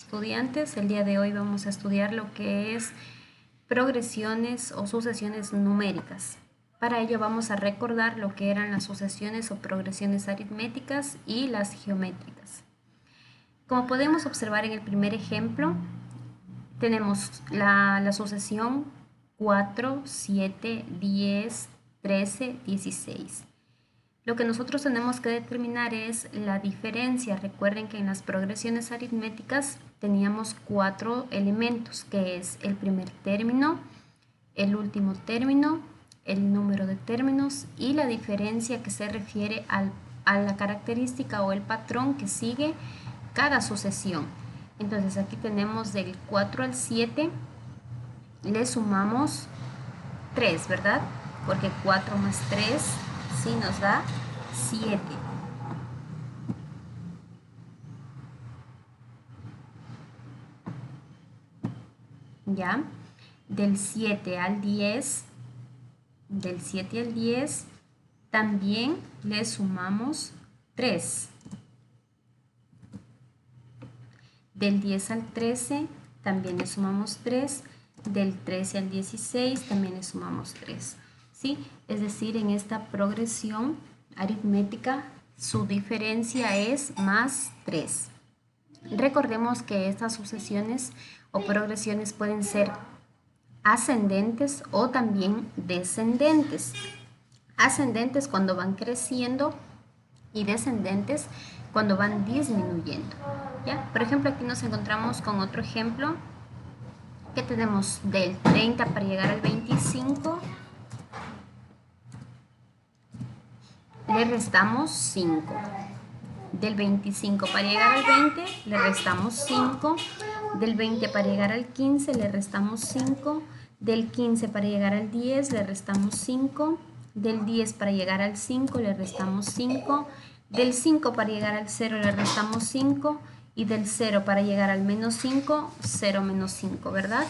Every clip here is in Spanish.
estudiantes. El día de hoy vamos a estudiar lo que es progresiones o sucesiones numéricas. Para ello vamos a recordar lo que eran las sucesiones o progresiones aritméticas y las geométricas. Como podemos observar en el primer ejemplo, tenemos la sucesión 4, 7, 10, 13, 16. Lo que nosotros tenemos que determinar es la diferencia. Recuerden que en las progresiones aritméticas teníamos 4 elementos, que es el primer término, el último término, el número de términos y la diferencia que se refiere a la característica o el patrón que sigue cada sucesión. Entonces aquí tenemos del 4 al 7, le sumamos 3, ¿verdad? Porque 4 más 3 sí nos da 7. ¿Ya? Del 7 al 10, también le sumamos 3. Del 10 al 13 también le sumamos 3. Del 13 al 16 también le sumamos 3. ¿Sí? Es decir, en esta progresión aritmética su diferencia es más 3. Recordemos que estas sucesiones o progresiones pueden ser ascendentes o también descendentes. Ascendentes cuando van creciendo y descendentes cuando van disminuyendo. ¿Ya? Por ejemplo, aquí nos encontramos con otro ejemplo que tenemos del 30 para llegar al 25. Le restamos 5. Del 25 para llegar al 20 le restamos 5. Del 20 para llegar al 15 le restamos 5. Del 15 para llegar al 10 le restamos 5. Del 10 para llegar al 5 le restamos 5. Del 5 para llegar al 0 le restamos 5. Y del 0 para llegar al menos 5, 0 menos 5, ¿verdad?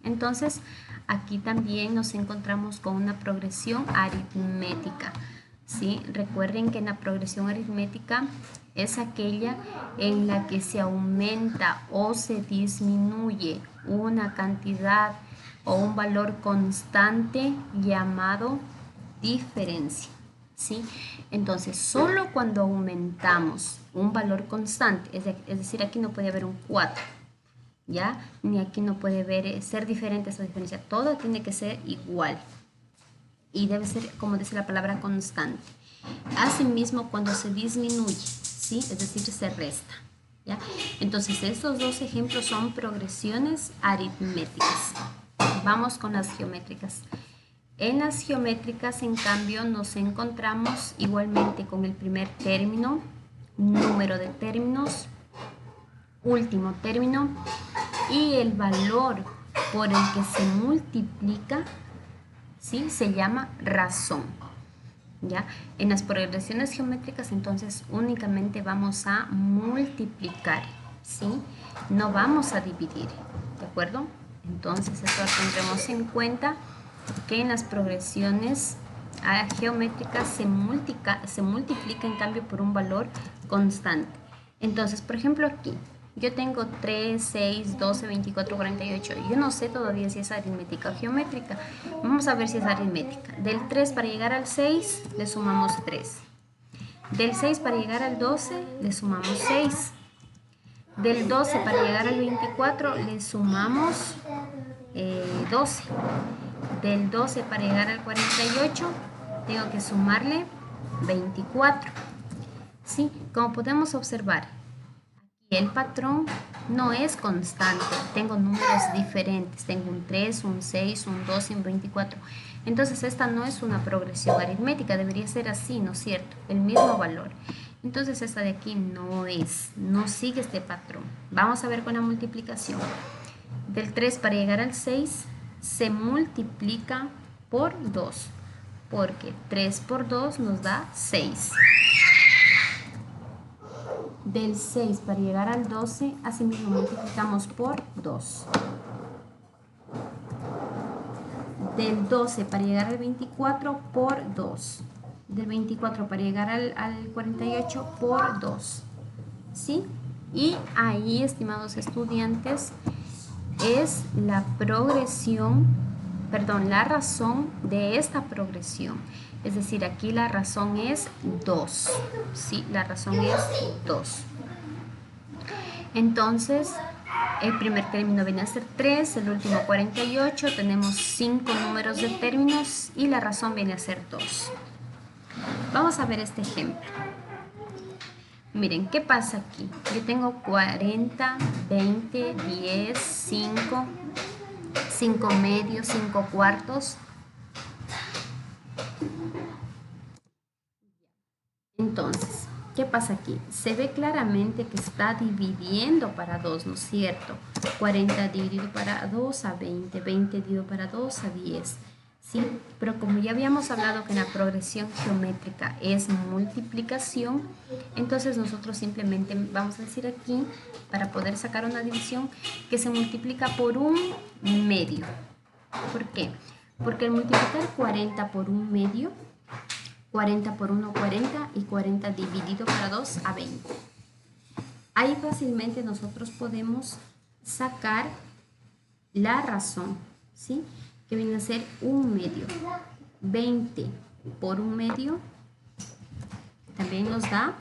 Entonces aquí también nos encontramos con una progresión aritmética. ¿Sí? Recuerden que en la progresión aritmética es aquella en la que se aumenta o se disminuye una cantidad o un valor constante llamado diferencia. ¿Sí? Entonces, solo cuando aumentamos un valor constante, es decir, aquí no puede haber un 4, ¿ya? Ni aquí no puede ser diferente esa diferencia, todo tiene que ser igual. Y debe ser, como dice la palabra, constante. Asimismo, cuando se disminuye, ¿sí? Es decir, se resta, ¿ya? Entonces, estos dos ejemplos son progresiones aritméticas. Vamos con las geométricas. En las geométricas, en cambio, nos encontramos igualmente con el primer término, número de términos, último término y el valor por el que se multiplica, ¿sí? Se llama razón. ¿Ya? En las progresiones geométricas entonces únicamente vamos a multiplicar, ¿sí? No vamos a dividir, ¿de acuerdo? Entonces esto tendremos en cuenta que en las progresiones geométricas se multiplica en cambio por un valor constante. Entonces, por ejemplo aquí yo tengo 3, 6, 12, 24, 48. Yo no sé todavía si es aritmética o geométrica. Vamos a ver si es aritmética. Del 3 para llegar al 6 le sumamos 3. Del 6 para llegar al 12 le sumamos 6. Del 12 para llegar al 24 le sumamos 12. Del 12 para llegar al 48 tengo que sumarle 24. ¿Sí? Como podemos observar, el patrón no es constante, tengo números diferentes, tengo un 3, un 6, un 12, un 24. Entonces esta no es una progresión aritmética, debería ser así, ¿no es cierto? El mismo valor. Entonces esta de aquí no sigue este patrón. Vamos a ver con la multiplicación. Del 3 para llegar al 6 se multiplica por 2, porque 3 por 2 nos da 6. Del 6 para llegar al 12, asimismo multiplicamos por 2. Del 12 para llegar al 24 por 2. Del 24 para llegar al 48 por 2. ¿Sí? Y ahí, estimados estudiantes, es la progresión, perdón, la razón de esta progresión. Es decir, aquí la razón es 2. Sí, la razón es 2. Entonces, el primer término viene a ser 3, el último 48, tenemos 5 números de términos y la razón viene a ser 2. Vamos a ver este ejemplo. Miren, ¿qué pasa aquí? Yo tengo 40, 20, 10, 5, 5 medios, 5 cuartos. Entonces, ¿qué pasa aquí? Se ve claramente que está dividiendo para 2, ¿no es cierto? 40 dividido para 2 a 20, 20 dividido para 2 a 10. ¿Sí? Pero como ya habíamos hablado que la progresión geométrica es multiplicación, entonces nosotros simplemente vamos a decir aquí, para poder sacar una división, que se multiplica por un medio. ¿Por qué? Porque al multiplicar 40 por un medio, 40 por 1, 40 y 40 dividido para 2 a 20. Ahí fácilmente nosotros podemos sacar la razón, ¿sí? Que viene a ser un medio. 20 por un medio también nos da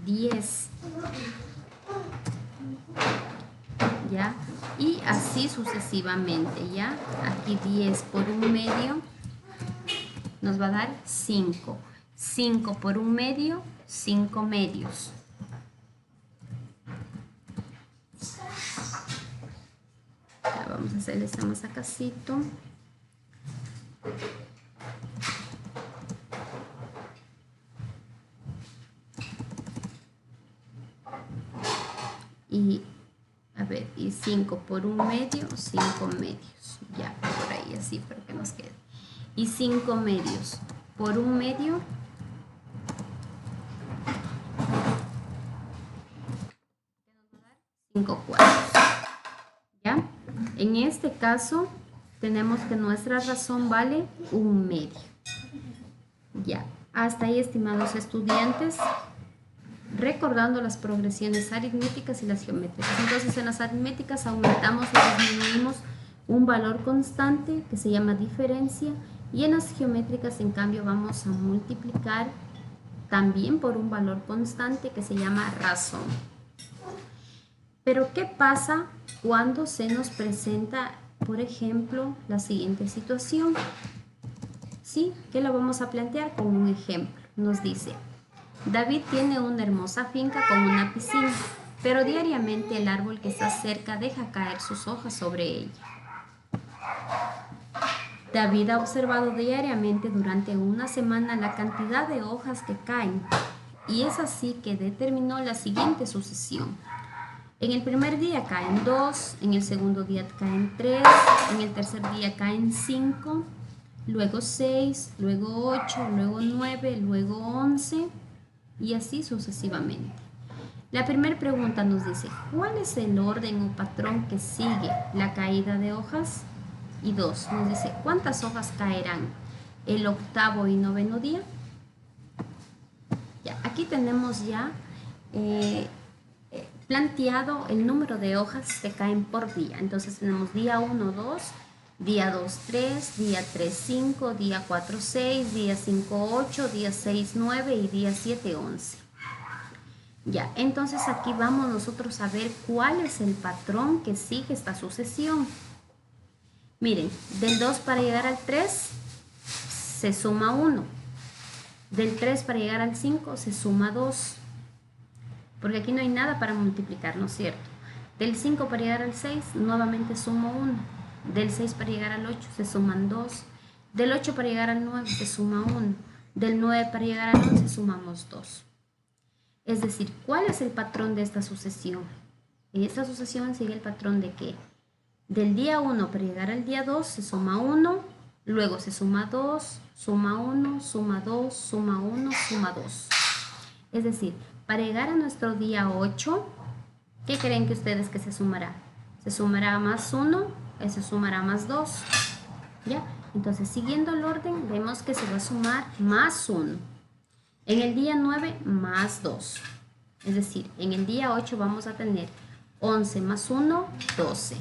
10. ¿Ya? Y así sucesivamente, ¿ya? Aquí 10 por un medio nos va a dar 5. 5 por un medio, 5 medios. Ya vamos a hacerle esta masacacito. Y, a ver, y 5 por un medio, 5 medios. Ya, por ahí así para que nos quede. Y 5 medios por un medio, cuartos. ¿Ya? En este caso tenemos que nuestra razón vale un medio. Ya, hasta ahí, estimados estudiantes, recordando las progresiones aritméticas y las geométricas. Entonces, en las aritméticas aumentamos y disminuimos un valor constante que se llama diferencia, y en las geométricas, en cambio, vamos a multiplicar también por un valor constante que se llama razón. Pero, ¿qué pasa cuando se nos presenta, por ejemplo, la siguiente situación? Sí, que lo vamos a plantear con un ejemplo. Nos dice: David tiene una hermosa finca con una piscina, pero diariamente el árbol que está cerca deja caer sus hojas sobre ella. David ha observado diariamente durante una semana la cantidad de hojas que caen, y es así que determinó la siguiente sucesión. En el primer día caen 2, en el segundo día caen 3, en el tercer día caen 5, luego 6, luego 8, luego 9, luego 11 y así sucesivamente. La primera pregunta nos dice: ¿cuál es el orden o patrón que sigue la caída de hojas? Y 2 nos dice: ¿cuántas hojas caerán el octavo y noveno día? Ya, aquí tenemos ya planteado el número de hojas que caen por día. Entonces tenemos día 1, 2, día 2, 3, día 3, 5, día 4, 6, día 5, 8, día 6, 9 y día 7, 11. Ya, entonces aquí vamos nosotros a ver cuál es el patrón que sigue esta sucesión. Miren, del 2 para llegar al 3 se suma 1. Del 3 para llegar al 5 se suma 2. Porque aquí no hay nada para multiplicar, ¿no es cierto? Del 5 para llegar al 6, nuevamente sumo 1. Del 6 para llegar al 8 se suman 2. Del 8 para llegar al 9 se suma 1. Del 9 para llegar al 11 sumamos 2. Es decir, ¿cuál es el patrón de esta sucesión? En esta sucesión sigue el patrón de que del día 1 para llegar al día 2 se suma 1, luego se suma 2, suma 1, suma 2, suma 1, suma 2. Es decir, para llegar a nuestro día 8, ¿qué creen que ustedes que se sumará? Se sumará más 1, se sumará más 2. ¿Ya? Entonces, siguiendo el orden, vemos que se va a sumar más 1. En el día 9, más 2. Es decir, en el día 8 vamos a tener 11 más 1, 12.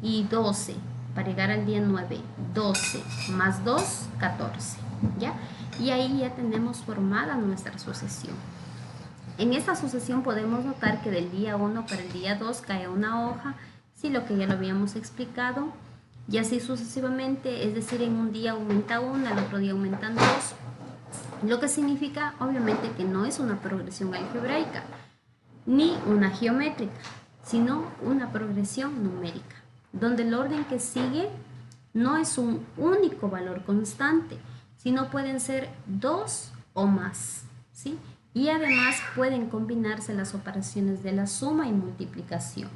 Y 12 para llegar al día 9, 12 más 2, 14. ¿Ya? Y ahí ya tenemos formada nuestra sucesión. En esta sucesión podemos notar que del día 1 para el día 2 cae una hoja, sí, lo que ya lo habíamos explicado, y así sucesivamente, es decir, en un día aumenta una, al otro día aumentan dos, lo que significa obviamente que no es una progresión algebraica ni una geométrica, sino una progresión numérica, donde el orden que sigue no es un único valor constante, sino pueden ser dos o más, ¿sí? Y además pueden combinarse las operaciones de la suma y multiplicación,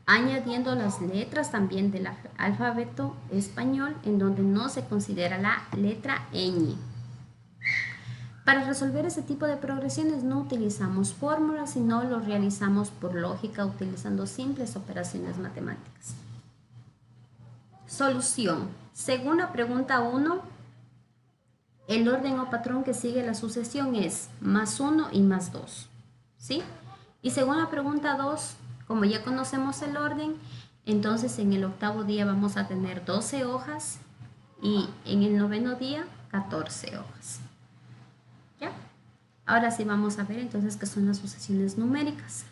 añadiendo las letras también del alfabeto español, en donde no se considera la letra ñ. Para resolver ese tipo de progresiones no utilizamos fórmulas, sino lo realizamos por lógica utilizando simples operaciones matemáticas. Solución. Según la pregunta 1, el orden o patrón que sigue la sucesión es más 1 y más 2, ¿sí? Y según la pregunta 2, como ya conocemos el orden, entonces en el octavo día vamos a tener 12 hojas y en el noveno día 14 hojas. ¿Ya? Ahora sí vamos a ver entonces qué son las sucesiones numéricas.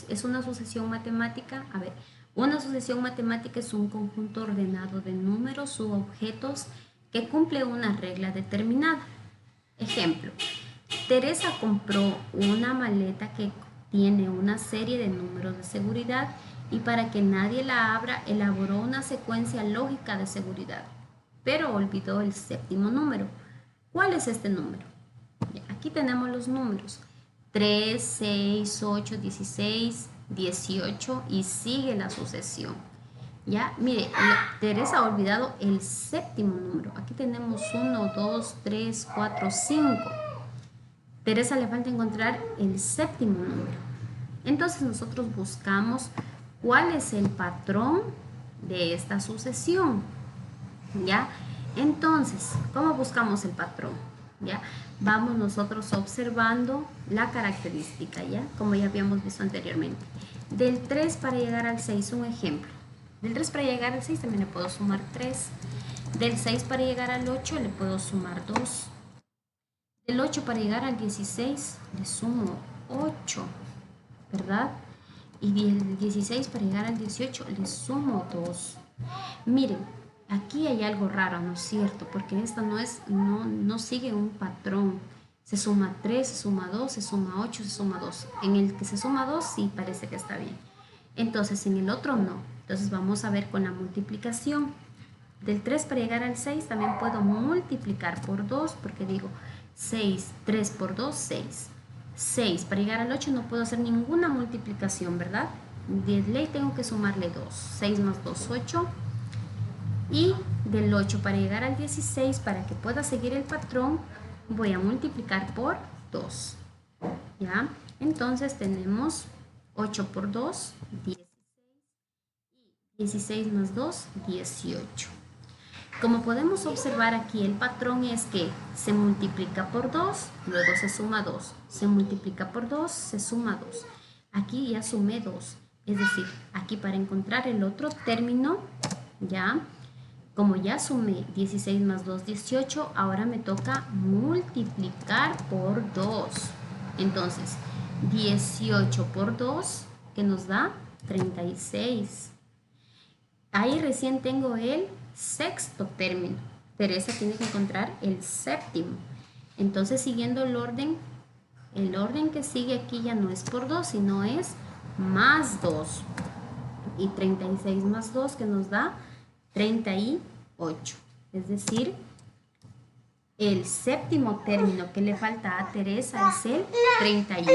Es una sucesión matemática. A ver, una sucesión matemática es un conjunto ordenado de números u objetos que cumple una regla determinada. Ejemplo, Teresa compró una maleta que tiene una serie de números de seguridad y para que nadie la abra elaboró una secuencia lógica de seguridad, pero olvidó el séptimo número. ¿Cuál es este número? Aquí tenemos los números 3, 6, 8, 16, 18 y sigue la sucesión. Ya, mire, Teresa ha olvidado el séptimo número. Aquí tenemos 1, 2, 3, 4, 5. Teresa le falta encontrar el séptimo número. Entonces nosotros buscamos cuál es el patrón de esta sucesión. ¿Ya? Entonces, ¿cómo buscamos el patrón? ¿Ya? Vamos nosotros observando la característica, ¿ya? Como ya habíamos visto anteriormente. Del 3 para llegar al 6, un ejemplo. Del 3 para llegar al 6 también le puedo sumar 3. Del 6 para llegar al 8 le puedo sumar 2. Del 8 para llegar al 16 le sumo 8, ¿verdad? Y del 16 para llegar al 18 le sumo 2. Miren, aquí hay algo raro, ¿no es cierto? Porque esta no sigue un patrón. Se suma 3, se suma 2, se suma 8, se suma 2. En el que se suma 2 sí parece que está bien. Entonces en el otro no. Entonces vamos a ver con la multiplicación. Del 3 para llegar al 6 también puedo multiplicar por 2 porque digo 6, 3 por 2, 6. 6 para llegar al 8 no puedo hacer ninguna multiplicación, ¿verdad? De ley tengo que sumarle 2. 6 más 2, 8. Y del 8 para llegar al 16, para que pueda seguir el patrón, voy a multiplicar por 2. ¿Ya? Entonces tenemos 8 por 2, 16. Y 16 más 2, 18. Como podemos observar aquí, el patrón es que se multiplica por 2, luego se suma 2. Se multiplica por 2, se suma 2. Aquí ya sumé 2. Es decir, aquí para encontrar el otro término, ya, como ya sumé 16 más 2, 18, ahora me toca multiplicar por 2. Entonces, 18 por 2, que nos da 36. Ahí recién tengo el sexto término. Teresa tiene que encontrar el séptimo. Entonces, siguiendo el orden que sigue aquí ya no es por 2, sino es más 2. Y 36 más 2 que nos da 38. Es decir, el séptimo término que le falta a Teresa es el 38.